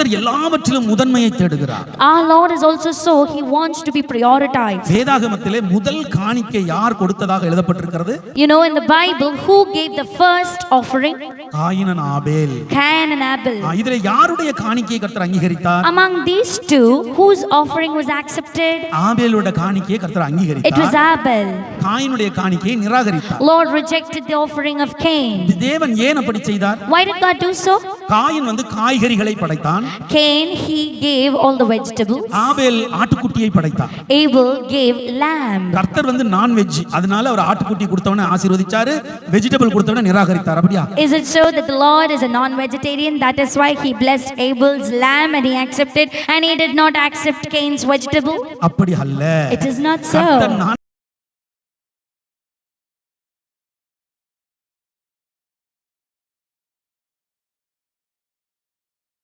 கர்த்தர் எல்லாவற்றிலும் முதன்மையை தேடுகிறார். Our Lord is also so, he wants to be prioritized. வேதாகமத்திலே முதல் காணிக்கை யார் கொடுத்ததாக எழுதப்பட்டிருக்கிறது? You know, in the Bible, who gave the first offering? Coin Abel. Cain and Abel. இதிலே யாருடைய காணிக்கையை கர்த்தர் அங்கீகரித்தார்? Among these two, whose offering was accepted? ஆபேலுடைய காணிக்கையை கர்த்தர் அங்கீகரித்தார். It was Abel. காயினுடைய காணிக்கையை நிராகரித்தார். Lord rejected the offering of Cain. தேவன் ஏன் அப்படி செய்தார்? Why did God do so? Coin காய்கறிகளை படைத்தான். Cain, he gave all the vegetables. ஆபேல் ஆட்டுக்குட்டியை படைத்தான். Abel gave lamb. கர்த்தர் நான் வெஜ், அதனால அவர் ஆட்டுக்குட்டி கொடுத்தவனை ஆசீர்வதிச்சாரு, வெஜிடபிள் கொடுத்தவனை நிராகரித்தார். அப்படியா? Is it so that the Lord is a non-vegetarian? That is why he blessed Abel's lamb and he accepted, and he did not accept Cain's vegetable? அப்படி அல்ல. It is not so. கர்த்தர்